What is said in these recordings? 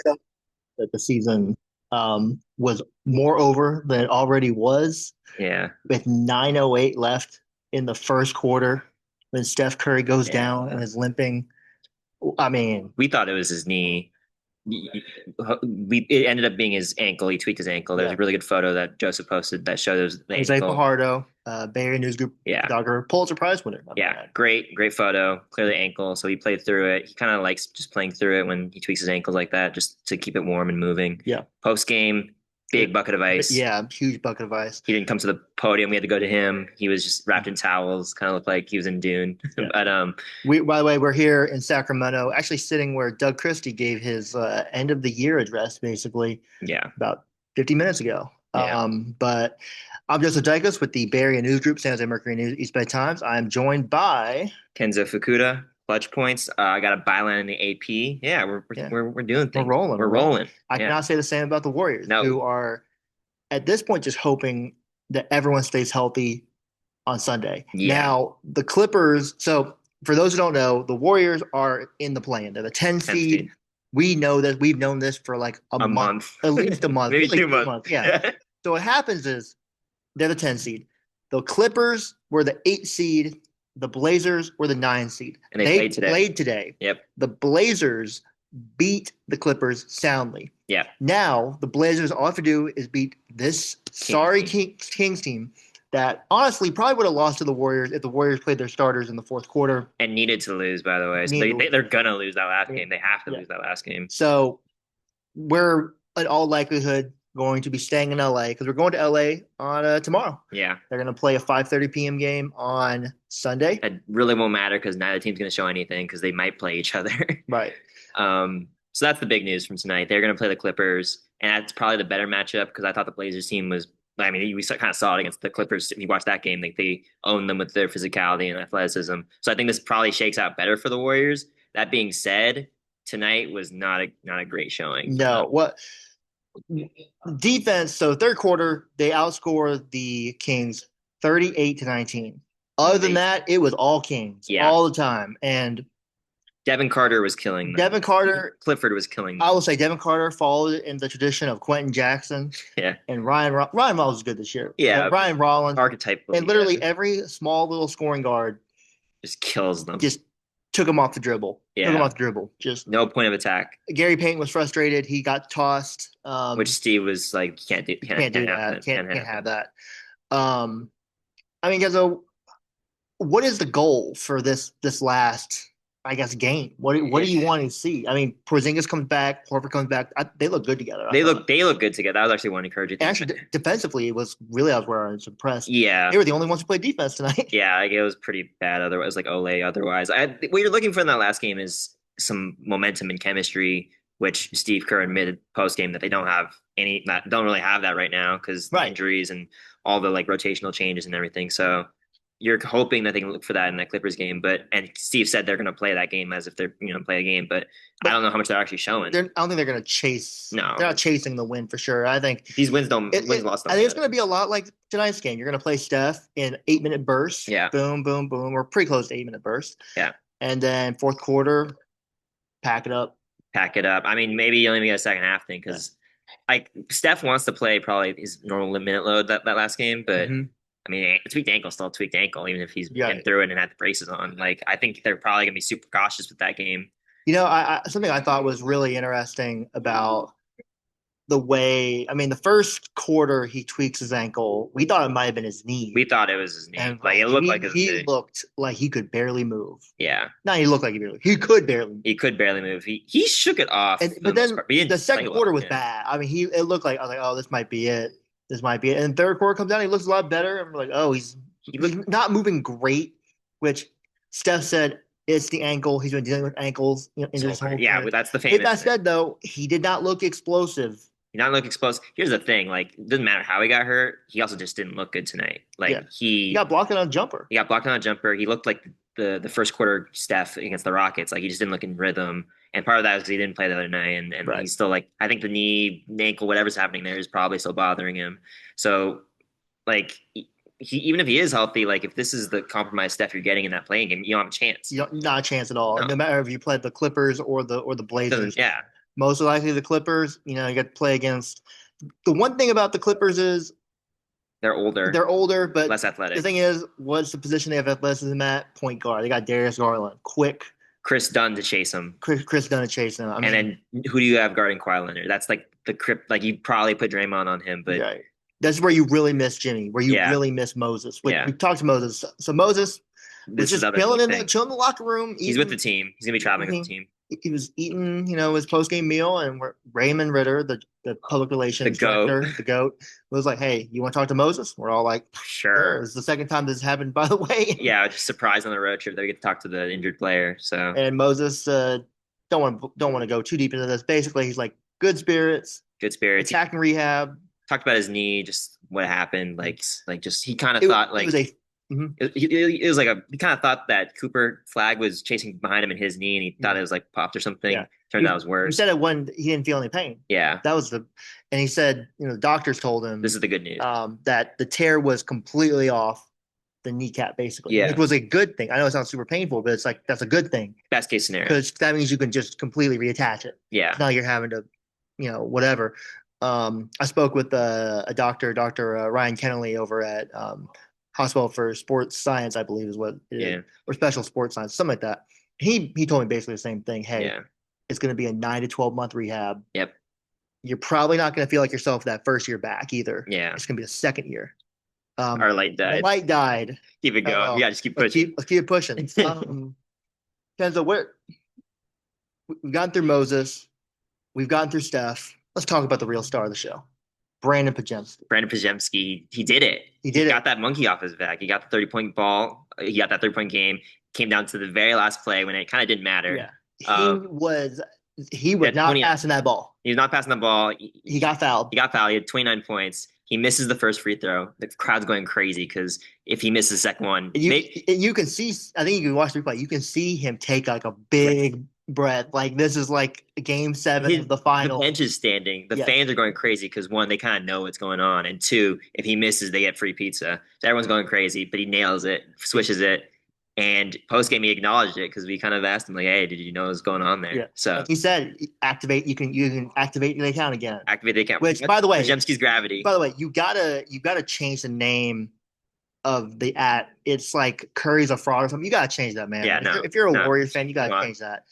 that the season was more over than it already was, Yeah, with 9:08 left in the first quarter when Steph Curry goes yeah. down and is limping. I mean, We thought it was his knee. It ended up being his ankle. He tweaked his ankle. There's yeah. a really good photo that Joseph posted that shows the Jose ankle. Fajardo, Bay Area News Group Yeah, photographer, Pulitzer Prize winner. yeah, great photo. Clearly ankle, so he played through it. He kind of likes just playing through it when he tweaks his ankles like that, just to keep it warm and moving. Yeah. Post game, big bucket of ice. Yeah, huge bucket of ice. He didn't come to the podium. We had to go to him. He was just wrapped in towels, kind of looked like he was in Dune. Yeah. But By the way, we're here in Sacramento, actually sitting where Doug Christie gave his end of the year address, basically yeah, about 50 minutes ago. yeah. But I'm Joseph Dycus with the Bay Area News Group, San Jose Mercury News, East Bay Times. I'm joined by, Kenzo Fukuda, ClutchPoints. I got a byline in the AP. Yeah, yeah, we're doing we're things. rolling. We're We're rolling. rolling. I Yeah. cannot say the same about the Warriors, No. who are at this point just hoping that everyone stays healthy on Sunday. Yeah. Now, the Clippers, so for those who don't know, the Warriors are in the play-in. They're the 10 10th seed. seed. We know that we've known this for like a A month, month. at least a month, Maybe really two 2 months. months. Yeah. So what happens is they're the 10 seed. The Clippers were the 8 seed. The Blazers were the 9 seed. And they They played today. played today. Yep. The Blazers beat the Clippers soundly. Yeah. Now the Blazers, all have to do is beat this sorry Kings team that honestly probably would have lost to the Warriors if the Warriors played their starters in the fourth quarter. And needed to lose, by the way. So Needed to lose. they're going to lose that last Yeah. game. They have to Yeah. lose that last game. So we're in all likelihood going to be staying in LA because we're going to LA on tomorrow. Yeah. They're going to play a 5:30 p.m. game on Sunday. It really won't matter because neither team's going to show anything because they might play each other. Right. So that's the big news from tonight. They're going to play the Clippers, and that's probably the better matchup because I thought the Blazers team was. I mean, we kind of saw it against the Clippers. If you watch that game, like they owned them with their physicality and athleticism. So I think this probably shakes out better for the Warriors. That being said, tonight was not a great showing. No, what defense? So third quarter, they outscored the Kings 38-19. Other than that, it was all Kings all the time. And Devin Carter was killing them. Devin Carter, Clifford was killing I them. will say Devin Carter followed in the tradition of Quentin Jackson. Yeah. And Ryan Rollins is good this year. Yeah. Ryan Rollins. Archetype. And literally every small little scoring guard just kills them. Just took him off the dribble. Yeah. Took him off the dribble. Just no point of attack. Gary Payton was frustrated. He got tossed. Which Steve was like, can't do that. Can't have that. I mean, guys, what is the goal for this last, I guess, game? What do you want to see? I mean, Porzingis comes back, Horford comes back. They look good together. They look good together. That was actually one encouraging thing. Actually, defensively, it was really I was impressed. Yeah, they were the only ones who played defense tonight. Yeah, like, it was pretty bad. Otherwise, like Ole. Otherwise, what you're looking for in that last game is some momentum and chemistry, which Steve Kerr admitted post game that they don't have don't really have that right now because injuries and all the like rotational changes and everything. So you're hoping that they can look for that in that Clippers game, and Steve said they're going to play that game as if they're play a game, but I don't know how much they're actually showing. I don't think they're going to chase. No, they're not chasing the win for sure. I think these wins lost. I think it's going to be a lot like tonight's game. You're going to play Steph in 8-minute bursts. Yeah, boom, boom, boom, or pretty close to 8-minute bursts. Yeah, and then fourth quarter, pack it up. I mean, maybe you only get a second half thing because like Steph wants to play probably his normal minute load that last game, but. Mm-hmm. I mean, tweaked ankle, still tweaked ankle, even if he's been through it and had the braces on. Like, I think they're probably going to be super cautious with that game. Something I thought was really interesting about the way, I mean, the first quarter he tweaks his ankle. We thought it might have been his knee. We thought it was his knee. And like it looked like he looked like he could barely move. Yeah. Not he looked like he could barely move. He could barely move. He shook it off. But then the second quarter was bad. I mean, it looked like I was like, oh, this might be it. And third quarter comes out, he looks a lot better. And we're like, oh, he was not moving great, which Steph said it's the ankle. He's been dealing with ankles. That's the famous. With that said, though, he did not look explosive. He did not look explosive. Here's the thing: like, it doesn't matter how he got hurt. He also just didn't look good tonight. Like he got blocked on a jumper. He got blocked on a jumper. He looked like the first quarter Steph against the Rockets. Like he just didn't look in rrhythm. And part of that is he didn't play the other night, and he's still like, I think the knee, the ankle, whatever's happening there is probably still bothering him. So, like, he even if he is healthy, like if this is the compromised Steph you're getting in that playing game, you don't have a chance. Not a chance at all. No matter if you played the Clippers or the Blazers. most likely the Clippers. You know, you got to play against. The one thing about the Clippers is They're they're older, but less the athletic. thing is, what's the position they have athleticism at? Point guard. They got Darius Garland, quick. Chris Dunn to chase him. Chris Dunn to chase them. I And mean, then who do you have guarding Kawhi Leonard? That's like the crypt. Like you probably put Draymond on him, but yeah, that's where you really miss Jimmy, where you yeah, really miss Moses. Which yeah. we talked to Moses. So Moses was This is the just other big thing. chilling in the locker room, He's with the eating. team. He's gonna be traveling with the team. He was eating, his post game meal, and Raymond Ritter, the public The relations GOAT. director, the goat, was like, "Hey, you want to talk to Moses?" We're all like, "Sure." Sure. It's the second time this happened, by the way. Yeah, just surprised on the road trip that we get to talk to the injured player. So And Moses don't want to go too deep into this. Basically, he's like good spirits, good spirits. He attacking rehab. talked about his knee, just what happened. Like just he kind of It, thought it like was a mhm. it was like he kind of thought that Cooper Flag was chasing behind him in his knee, and he thought it was like popped or something. Yeah. Turned out it was He worse. said it when he didn't feel any pain. Yeah, That was and he said, the doctors told him this is the good news. that the tear was completely off the kneecap, basically, Yeah, which was a good thing. I know it sounds super painful, but it's like that's a good thing best case scenario. because that means you can just completely reattach it. Yeah, Now you're having to, whatever. I spoke with a doctor, Dr. Ryan Kennelly, over at Hospital for Sports Science, I believe is what it yeah, is, or Special Sports Science, something like that. He told me basically the same thing. Hey, yeah. it's going to be a 9 to 12 month rehab. Yep. You're probably not going to feel like yourself that first year back either. Yeah. It's going to be the second year. Our light The died. light died. Keep it going. Yeah, just keep pushing. Let's keep it pushing. Kenzo, we've gotten through Moses. We've gotten through Steph. Let's talk about the real star of the show, Brandin Podziemski. Brandin Podziemski, he did it. He did got that monkey off his back. He got the 30-point ball. He got that 30-point game. Came down to the very last play when it kind of didn't matter. Yeah. He was not passing that ball. He was not passing the ball. He got fouled. He got fouled. He had 29 points. He misses the first free throw. The crowd's going crazy because if he misses the second one, you can see. I think you can watch the replay. You can see him take like a big breath. Like this is like Game 7 of the final. The bench is standing. The fans are going crazy because one, they kind of know what's going on, and two, if he misses, they get free pizza. So everyone's going crazy, but he nails it, swishes it. And post game, he acknowledged it because we kind of asked him like, "Hey, did you know what's going on there?" Yeah. So like he said, activate. You can activate the account again. Activate the account. Which, by the way, Podziemski's gravity. By the way, you gotta change the name of the @ It's like Curry's a fraud or something. You gotta change that, man. Yeah, if you're a Warriors fan, you gotta change that.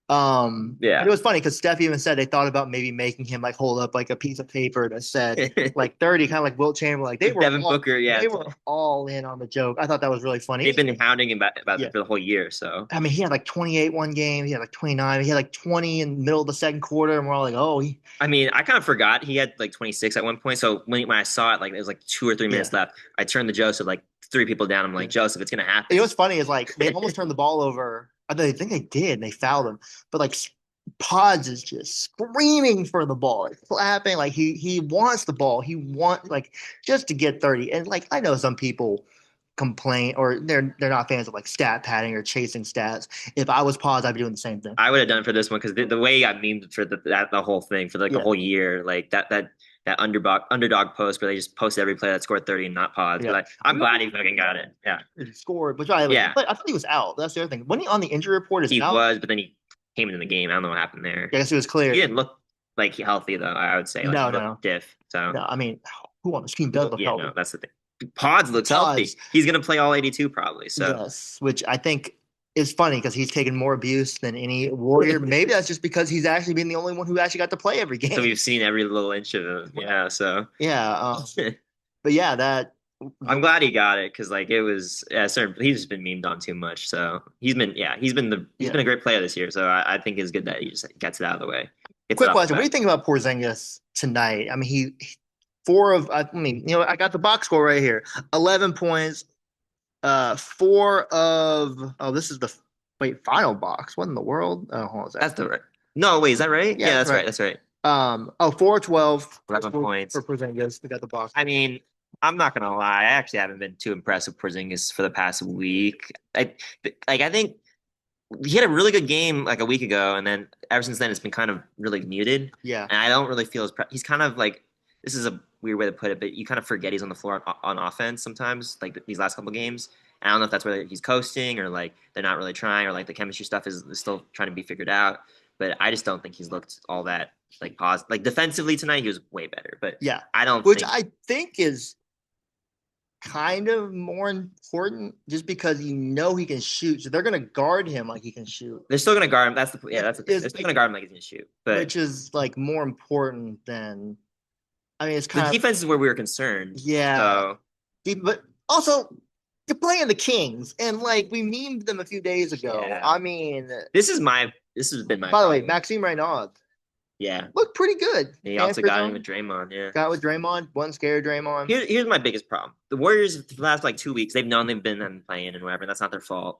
Yeah. It was funny because Steph even said they thought about maybe making him like hold up like a piece of paper that said like 30, kind of like Wilt Chamberlain. Like they were Devin Booker, yeah. They were all in on the joke. I thought that was really funny. They've been hounding him about it for the whole year. So I mean, he had like 28 one game. He had like 29. He had like 20 in the middle of the second quarter, and we're all like, oh. I mean, I kind of forgot he had like 26 at one point. So when I saw it, like it was like 2 or 3 minutes left. I turned to Joseph, like 3 people down. I'm like, Joseph, it's gonna happen. You know what's funny is like they almost turned the ball over. I think they did. And they fouled him, but like Podz is just screaming for the ball, clapping like he wants the ball. He wants like just to get 30. And like I know some people complain or they're not fans of like stat padding or chasing stats. If I was Podz, I'd be doing the same thing. I would have done it for this one because the way I memed for the whole thing for like the whole year, like that underdog post where they just post every play that scored 30 and not Podz. Yeah. But I'm glad he fucking got it. Yeah, he scored. But I thought he was out. That's the other thing. When he on the injury report, he was, but then he came into the game. I don't know what happened there. I guess it was clear. He didn't look like healthy though. I would say like, no, stiff. So no, I mean, who on this team does look healthy? No, that's the thing. Podz looks healthy. He's gonna play all 82 probably. So yes, which I think is funny because he's taken more abuse than any Warrior. Maybe that's just because he's actually been the only one who actually got to play every game. So we've seen every little inch of him. Yeah. So but yeah, that. I'm glad he got it because like it was he's just been memed on too much. So he's been a great player this year. So I think it's good that he just gets it out of the way. Quick question: what do you think about Porzingis tonight? I mean, I got the box score right here: 11 points. 4 of this is the final box. What in the world? Oh, hold on a second. That's the right. No, wait, is that right? Yeah, that's right. That's right. 4 12. 11 points for Porzingis. We got the box. I mean, I'm not gonna lie. I actually haven't been too impressed with Porzingis for the past week. I think he had a really good game like a week ago, and then ever since then it's been kind of really muted. Yeah, and I don't really feel he's kind of like, this is a weird way to put it, but you kind of forget he's on the floor on offense sometimes, like these last couple games. And I don't know if that's whether he's coasting or like they're not really trying or like the chemistry stuff is still trying to be figured out. but I just don't think he's looked all that like positive. Like defensively tonight, he was way better, but Yeah, I don't which think I think is kind of more important just because he can shoot. So they're going to guard him like he can shoot. they're still gonna guard him. That's the that's the thing. They're Is still gonna guard him like he's gonna shoot, but which is like more important than I mean it's the kind of defense is where we were concerned. yeah. So But also you're playing the Kings and like we memed them a few days ago. yeah, I mean, this has been my by the way, problem. Maxime Reynaud Yeah, looked pretty good. he Hands also for his got in own. with Draymond. Yeah. Got with Draymond, wasn't scared of Draymond. Here's my biggest problem. The Warriors for the last like 2 weeks, they've known they've been playing and whatever. And that's not their fault.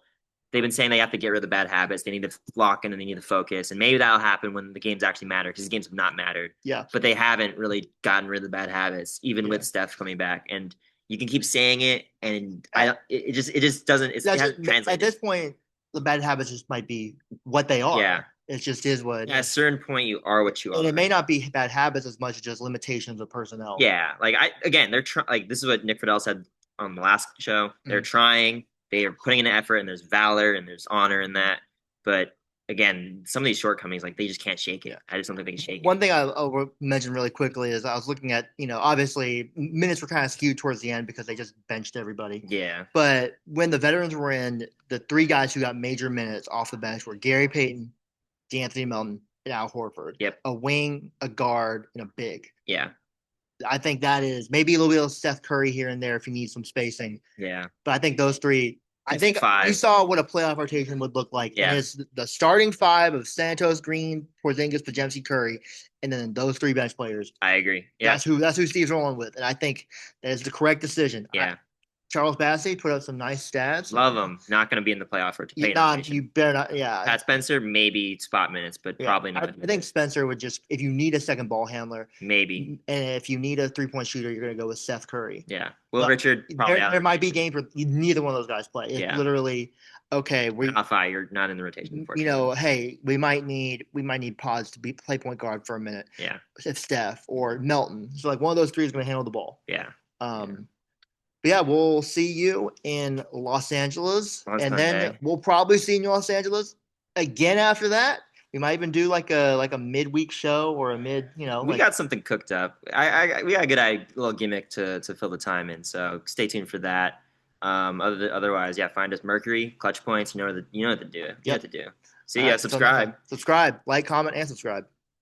They've been saying they have to get rid of the bad habits. They need to lock in and they need to focus. And maybe that'll happen when the games actually matter because the games have not mattered. Yeah. But they haven't really gotten rid of the bad habits, even with Steph coming back. And you can keep saying it, and it just doesn't. It hasn't translated. At this point, the bad habits just might be what they are. Yeah. It just is what it At a is. certain point, you are what you are. And it may not be bad habits as much as just limitations of personnel. Yeah, like they're like this is what Nick Friedel said on the last show. They're trying, they are putting in an effort, and there's valor and there's honor in that. But again, some of these shortcomings, like they just can't shake it. I just don't think they can shake it. One thing I'll mention really quickly is I was looking at, obviously minutes were kind of skewed towards the end because they just benched everybody. Yeah. But when the veterans were in, the three guys who got major minutes off the bench were Gary Payton, DeAnthony Melton, and Al Horford. Yep. A wing, a guard, and a big. Yeah. I think that is maybe a little bit of Steph Curry here and there if you need some spacing. Yeah. But I think those three. I think you saw what a playoff rotation would look like. Yeah. And it's the starting five of Santos, Green, Porzingis, Podziemski, Curry, and then those three bench players. I agree. Yeah. That's who Steve's rolling with, and I think that is the correct decision. Yeah. Charles Bassey put up some nice stats. Love him. Not going to be in the playoff rotation. You better not. Yeah. Pat Spencer, maybe spot minutes, but probably not. I think Spencer would just, if you need a second ball handler, maybe. And if you need a 3-point shooter, you're going to go with Steph Curry. Yeah. Will Richard probably there might be games where neither one of those guys play. It's literally, okay, you're not in the rotation. Hey, we might need Podz to play point guard for a minute. Yeah. If Steph or Melton. So like one of those three is going to handle the ball. Yeah. But yeah, we'll see you in Los Angeles, and then we'll probably see you in Los Angeles again after that. We might even do like a midweek show or a mid. We got something cooked up. We got a good little gimmick to fill the time in. So stay tuned for that. Otherwise, find us Mercury, ClutchPoints. You know what to do. See ya. Subscribe, like, comment, and subscribe.